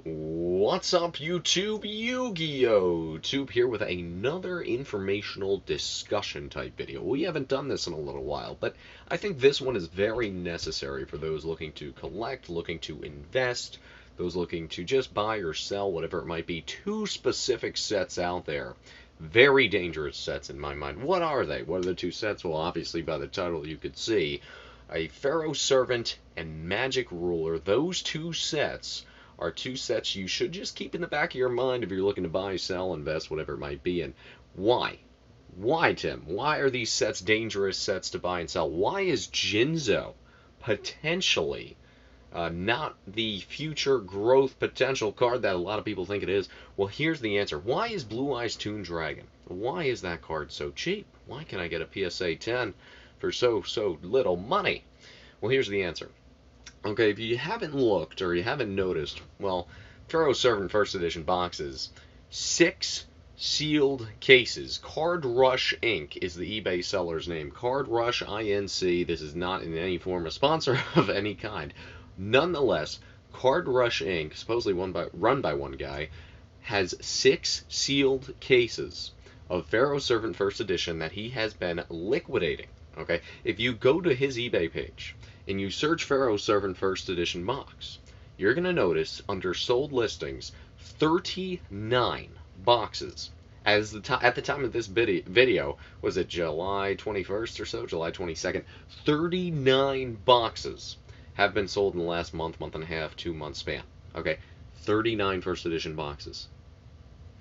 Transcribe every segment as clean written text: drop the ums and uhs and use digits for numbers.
What's up, YouTube? Yu-Gi-Oh! Tube here with another informational discussion type video. We haven't done this in a little while, but I think this one is very necessary for those looking to collect, looking to invest, those looking to just buy or sell, whatever it might be. Two specific sets out there. Very dangerous sets in my mind. What are they? What are the two sets? Well, obviously by the title you could see. A Pharaohs Servant and Magic Ruler. Those two sets are two sets you should just keep in the back of your mind if you're looking to buy, sell, invest, whatever it might be. And why? Why, Tim? Why are these sets dangerous sets to buy and sell? Why is Jinzo potentially not the future growth potential card that a lot of people think it is? Well, here's the answer. Why is Blue Eyes Toon Dragon? Why is that card so cheap? Why can I get a PSA 10 for so little money? Well, here's the answer. Okay, if you haven't looked or you haven't noticed, well, Pharaohs Servant First Edition boxes, 6 sealed cases. Card Rush Inc. is the eBay seller's name. Card Rush Inc. This is not in any form a sponsor of any kind. Nonetheless, Card Rush Inc., supposedly run by one guy, has 6 sealed cases of Pharaohs Servant First Edition that he has been liquidating. Okay, if you go to his eBay page and you search Pharaohs Servant First Edition box, you're going to notice under sold listings 39 boxes. At the time of this video, was it July 21st or so, July 22nd? 39 boxes have been sold in the last month and a half, 2-month span. Okay, 39 First Edition boxes.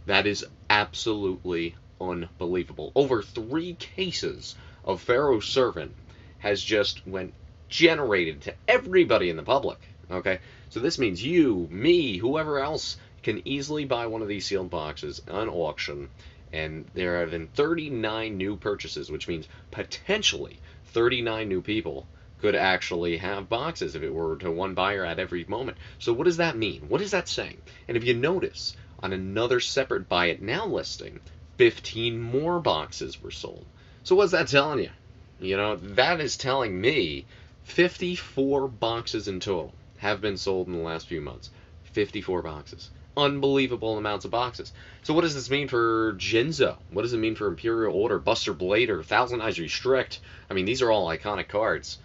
That is absolutely unbelievable. Over 3 cases of Pharaohs Servant has just went generated to everybody in the public. Okay, so this means you, me, whoever else can easily buy one of these sealed boxes on auction, and there have been 39 new purchases, which means potentially 39 new people could actually have boxes if it were to one buyer at every moment. So what does that mean? What is that saying? And if you notice, on another separate Buy It Now listing, 15 more boxes were sold. So what's that telling you? You know, that is telling me 54 boxes in total have been sold in the last few months. 54 boxes. Unbelievable amounts of boxes. So what does this mean for Jinzo? What does it mean for Imperial Order, Buster Blader, Thousand Eyes Restrict? I mean, these are all iconic cards.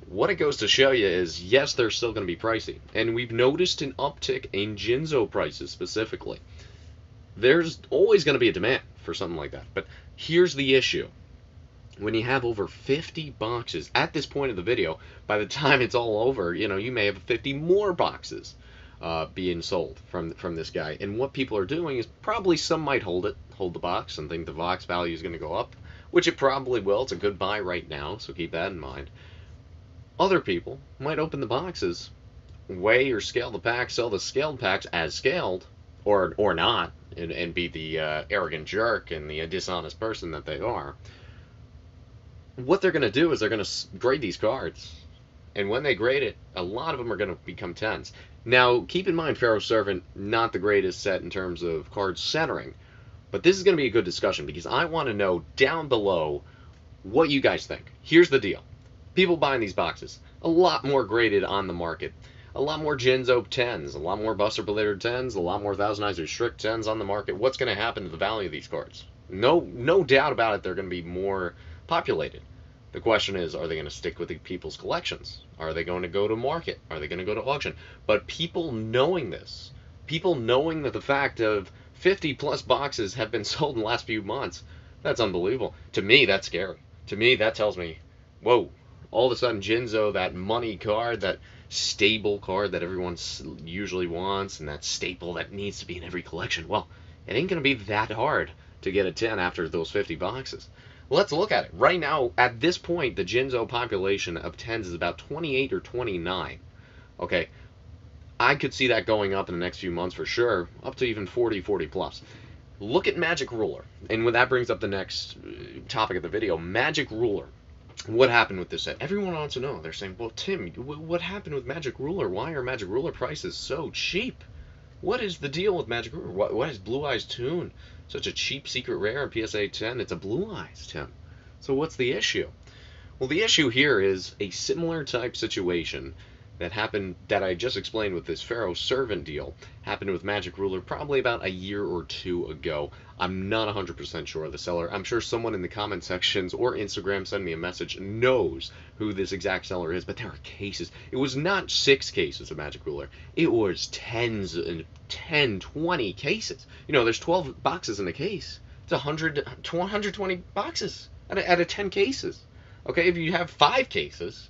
What it goes to show you is, yes, they're still going to be pricey. And we've noticed an uptick in Jinzo prices specifically. There's always going to be a demand for something like that. But here's the issue. When you have over 50 boxes at this point of the video, by the time it's all over, you know, you may have 50 more boxes being sold from this guy. And what people are doing is probably some might hold the box and think the box value is going to go up, which it probably will. It's a good buy right now, so keep that in mind. Other people might open the boxes, weigh or scale the packs, sell the scaled packs as scaled, or not, and be the arrogant jerk and the dishonest person that they are. What they're going to do is they're going to grade these cards. And when they grade it, a lot of them are going to become 10s. Now, keep in mind, Pharaohs Servant, not the greatest set in terms of card centering. But this is going to be a good discussion because I want to know down below what you guys think. Here's the deal. People buying these boxes, a lot more graded on the market. A lot more Jinzo 10s, a lot more Buster Blader 10s, a lot more Thousand Eyes Restrict 10s on the market. What's going to happen to the value of these cards? No doubt about it, they're going to be more populated. The question is, are they going to stick with the people's collections? Are they going to go to market? Are they going to go to auction? But people knowing this, people knowing that the fact of 50 plus boxes have been sold in the last few months, that's unbelievable. To me, that's scary. To me, that tells me, whoa, all of a sudden Jinzo, that money card, that stable card that everyone usually wants, and that staple that needs to be in every collection, well, it ain't going to be that hard to get a 10 after those 50 boxes. Let's look at it. Right now, at this point, the Jinzo population of 10s is about 28 or 29. Okay, I could see that going up in the next few months for sure, up to even 40 plus. Look at Magic Ruler. And when that brings up the next topic of the video, Magic Ruler. What happened with this set? Everyone wants to know. They're saying, well, Tim, what happened with Magic Ruler? Why are Magic Ruler prices so cheap? What is the deal with Magic Ruler? Why is Blue Eyes Toon such a cheap secret rare in PSA 10? It's a Blue Eyes, Tim. So what's the issue? Well, the issue here is a similar type situation that happened that I just explained with this Pharaohs Servant deal happened with Magic Ruler probably about a year or two ago. I'm not 100% sure of the seller. I'm sure someone in the comment sections or Instagram send me a message knows who this exact seller is, but there are cases. It was not 6 cases of Magic Ruler. It was tens and 10, 20 cases. You know, there's 12 boxes in a case. It's 120 boxes out of 10 cases. Okay, if you have 5 cases,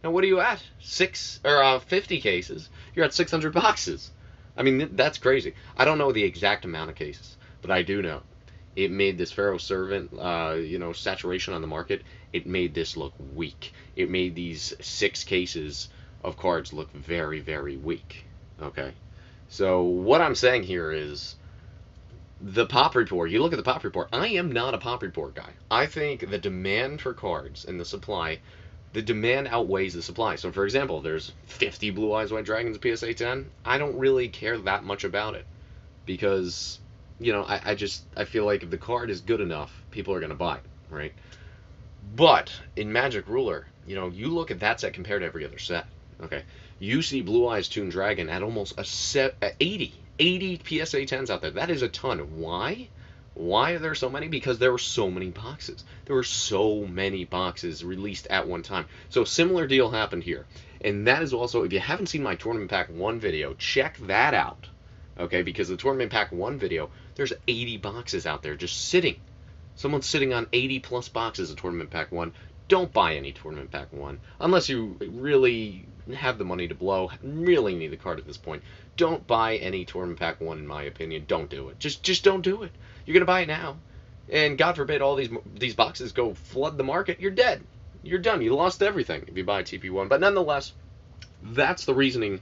now what are you at? 50 cases. You're at 600 boxes. I mean, that's crazy. I don't know the exact amount of cases, but I do know it made this Pharaoh Servant, saturation on the market. It made this look weak. It made these 6 cases of cards look very, very weak. Okay, so what I'm saying here is the pop report. You look at the pop report. I am not a pop report guy. I think the demand for cards and the demand outweighs the supply. So, for example, there's 50 Blue Eyes White Dragons PSA 10. I don't really care that much about it because, I feel like if the card is good enough, people are going to buy it, right? But in Magic Ruler, you look at that set compared to every other set. Okay, you see Blue Eyes Toon Dragon at almost 80 PSA 10s out there. That is a ton. Why? Why are there so many? Because there were so many boxes. There were so many boxes released at one time. So a similar deal happened here. And that is also, if you haven't seen my Tournament Pack 1 video, check that out. Okay, because the Tournament Pack 1 video, there's 80 boxes out there just sitting. Someone's sitting on 80 plus boxes of Tournament Pack 1. Don't buy any Tournament Pack 1. Unless you really have the money to blow, really need the card at this point. Don't buy any Tournament Pack 1, in my opinion. Don't do it. Just don't do it. You're going to buy it now. And God forbid all these boxes go flood the market. You're dead. You're done. You lost everything if you buy TP1. But nonetheless, that's the reasoning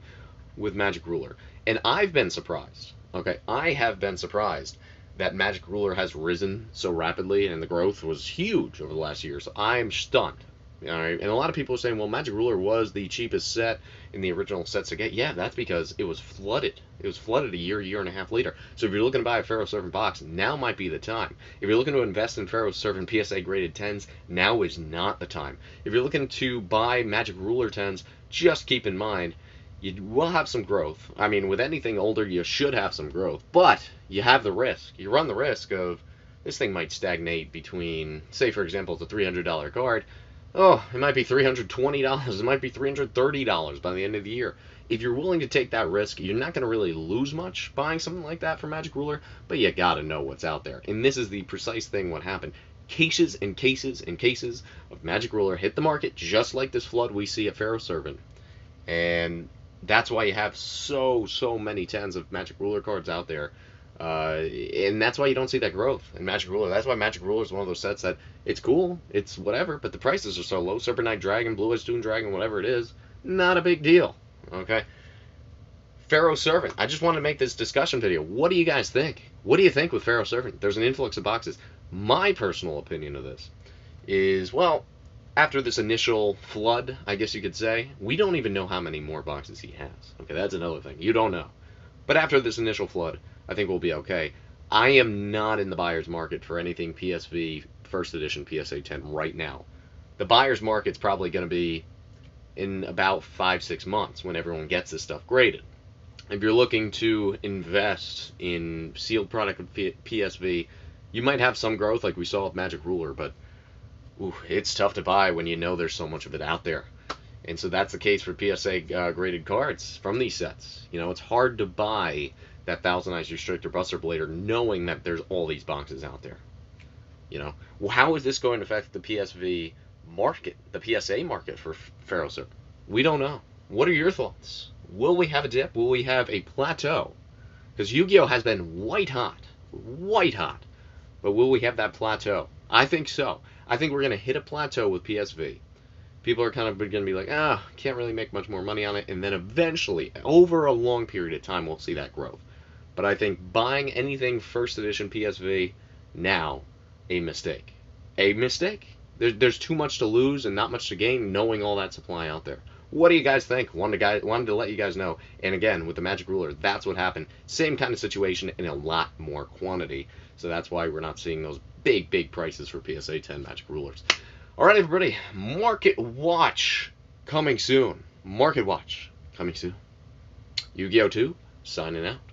with Magic Ruler. And I've been surprised. Okay, I have been surprised that Magic Ruler has risen so rapidly, and the growth was huge over the last year. So I'm stunned. All right, and a lot of people are saying, well, Magic Ruler was the cheapest set in the original sets to get. Yeah, that's because it was flooded. It was flooded a year and a half later. So if you're looking to buy a Pharaohs Servant box, now might be the time. If you're looking to invest in Pharaohs Servant PSA graded 10s, now is not the time. If you're looking to buy Magic Ruler 10s, just keep in mind, you will have some growth. I mean, with anything older, you should have some growth. But you have the risk. You run the risk of this thing might stagnate between, say, for example, it's a $300 card. Oh, it might be $320. It might be $330 by the end of the year. If you're willing to take that risk, you're not going to really lose much buying something like that for Magic Ruler, but you got to know what's out there. And this is the precise thing what happened. Cases and cases and cases of Magic Ruler hit the market just like this flood we see at Pharaohs Servant. And that's why you have so many tens of Magic Ruler cards out there. And that's why you don't see that growth in Magic Ruler. That's why Magic Ruler is one of those sets that it's cool, it's whatever, but the prices are so low. Serpent Knight Dragon, Blue Eyes Toon Dragon, whatever it is, not a big deal. Okay. Pharaohs Servant. I just wanted to make this discussion video. What do you guys think? What do you think with Pharaohs Servant? There's an influx of boxes. My personal opinion of this is, well, after this initial flood, I guess you could say, we don't even know how many more boxes he has. Okay, that's another thing. You don't know. But after this initial flood, I think we'll be okay. I am not in the buyer's market for anything PSV First Edition PSA 10 right now. The buyer's market's probably going to be in about 5-6 months when everyone gets this stuff graded. If you're looking to invest in sealed product with PSV, you might have some growth like we saw with Magic Ruler, but it's tough to buy when you know there's so much of it out there. And so that's the case for PSA graded cards from these sets. It's hard to buy that Thousand Eyes Restrictor Buster Blader knowing that there's all these boxes out there. Well, how is this going to affect the PSV market, the PSA market for Pharaohs Servant? We don't know. What are your thoughts? Will we have a dip? Will we have a plateau? Because Yu-Gi-Oh! Has been white hot. But will we have that plateau? I think so. I think we're going to hit a plateau with PSV. People are kind of going to be like, can't really make much more money on it. And then eventually, over a long period of time, we'll see that growth. But I think buying anything First Edition PSV now, a mistake. A mistake. There's too much to lose and not much to gain knowing all that supply out there. What do you guys think? Wanted to let you guys know. And again, with the Magic Ruler, that's what happened. Same kind of situation in a lot more quantity. So that's why we're not seeing those big prices for PSA 10 Magic Rulers. All right, everybody. Market Watch coming soon. Market Watch coming soon. Yu-Gi-Oh! 2 signing out.